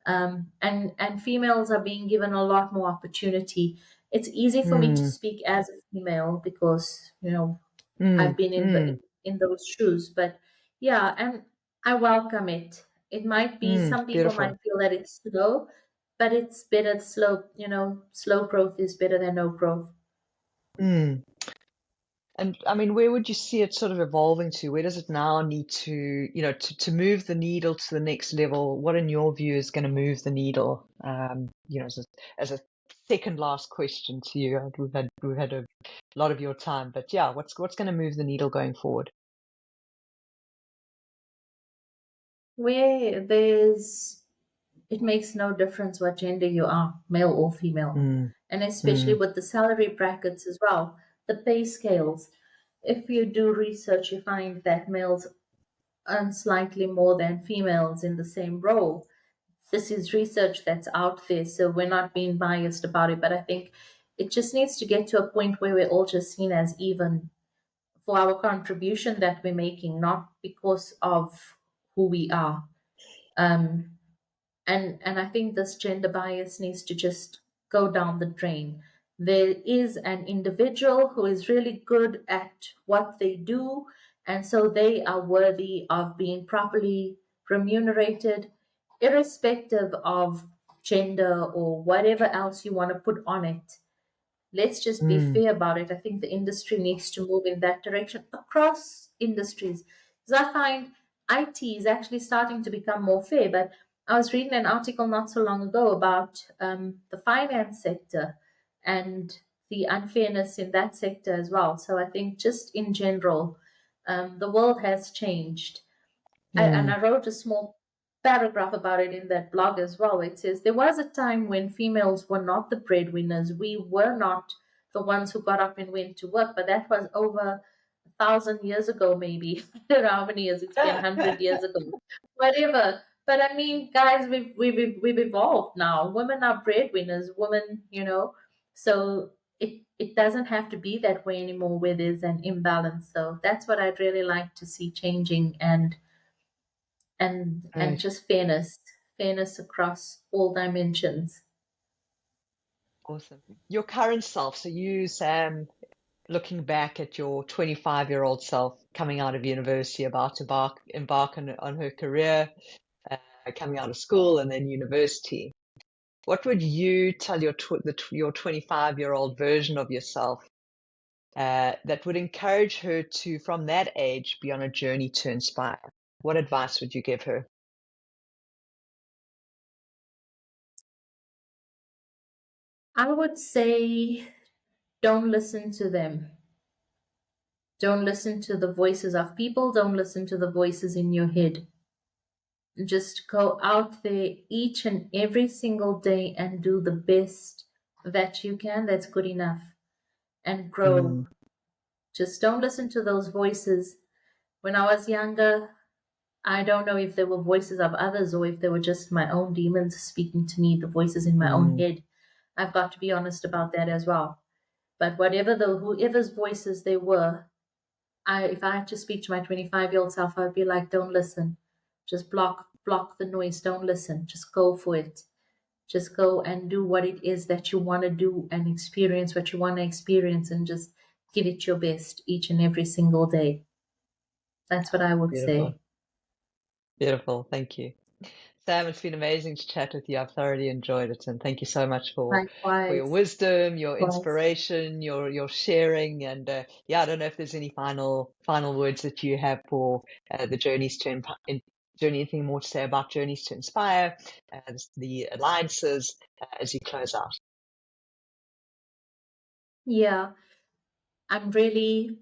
And females are being given a lot more opportunity. It's easy for me to Mm. speak as a female because I've Mm. been Mm. in those shoes. But yeah, and I welcome it. It might be, Mm. some people might Beautiful. feel that it's slow, but it's better slow. Slow growth is better than no growth. Mm. And I mean, where would you see it sort of evolving to? Where does it now need to, to move the needle to the next level? What, in your view, is going to move the needle? As a second last question to you, we've had a lot of your time, but yeah, what's going to move the needle going forward? Where it makes no difference what gender you are, male or female, Mm. and especially Mm. with the salary brackets as well, the pay scales. If you do research, you find that males earn slightly more than females in the same role. This is research that's out there, so we're not being biased about it. But I think It just needs to get to a point where we're all just seen as even for our contribution that we're making, not because of who we are. Um, and I think this gender bias needs to just go down the drain. There is an individual who is really good at what they do, and so they are worthy of being properly remunerated, irrespective of gender or whatever else you want to put on it. Let's just be Mm, fair about it. I think the industry needs to move in that direction across industries. Because I find IT is actually starting to become more fair. But I was reading an article not so long ago about the finance sector and the unfairness in that sector as well. So I think just in general, the world has changed. And mm, I wrote a small paragraph about it in that blog as well. It says there was a time when females were not the breadwinners. We were not the ones who got up and went to work, but that was over 1,000 years ago, maybe. I don't know how many years it's been, 100 years ago, whatever. But I mean, guys, we've evolved now. Women are breadwinners. Women, so it doesn't have to be that way anymore, where there's an imbalance. So that's what I'd really like to see changing, and right. just fairness across all dimensions. Awesome. Your current self, so you, Sam, looking back at your 25-year-old self coming out of university, about to embark on her career, uh, coming out of school and then university. What would you tell your 25-year-old version of yourself that would encourage her to, from that age, be on a journey to inspire? What advice would you give her? I would say don't listen to them. Don't listen to the voices of people. Don't listen to the voices in your head. Just go out there each and every single day and do the best that you can. That's good enough. And Mm, grow. Just don't listen to those voices. When I was younger, I don't know if they were voices of others or if they were just my own demons speaking to me, the voices in my own mm, head. I've got to be honest about that as well. But whoever's voices they were, if I had to speak to my 25-year-old self, I'd be like, don't listen. Just block the noise. Don't listen. Just go for it. Just go and do what it is that you want to do and experience what you want to experience, and just give it your best each and every single day. That's what I would beautiful. say. Beautiful. Thank you. Sam, it's been amazing to chat with you. I've thoroughly enjoyed it, and thank you so much for your Likewise. wisdom, your Likewise. inspiration, your sharing, and yeah, I don't know if there's any final words that you have for the journey. Anything more to say about journeys to inspire, the alliances as you close out? Yeah. I'm really,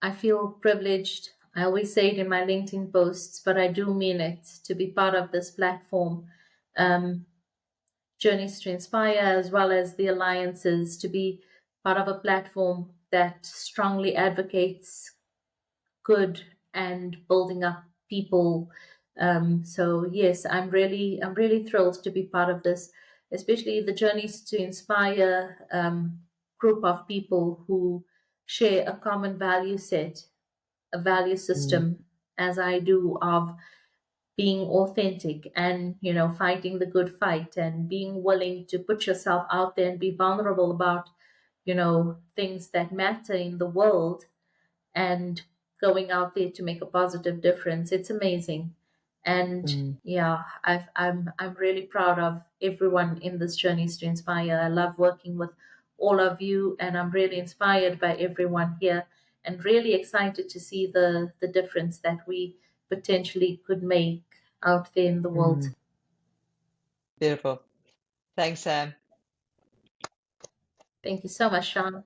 I feel privileged. I always say it in my LinkedIn posts, but I do mean it, to be part of this platform, um, Journeys to Inspire, as well as the alliances, to be part of a platform that strongly advocates good and building up people. So yes, I'm really thrilled to be part of this, especially the Journeys to Inspire group of people who share a common value set, a value Mm, system, as I do, of being authentic and fighting the good fight and being willing to put yourself out there and be vulnerable about things that matter in the world, and going out there to make a positive difference. It's amazing. And mm, yeah, I'm really proud of everyone in this Journeys to Inspire. I love working with all of you, and I'm really inspired by everyone here, and really excited to see the difference that we potentially could make out there in the world. mm. Beautiful. Thanks, Sam. Thank you so much, Sean.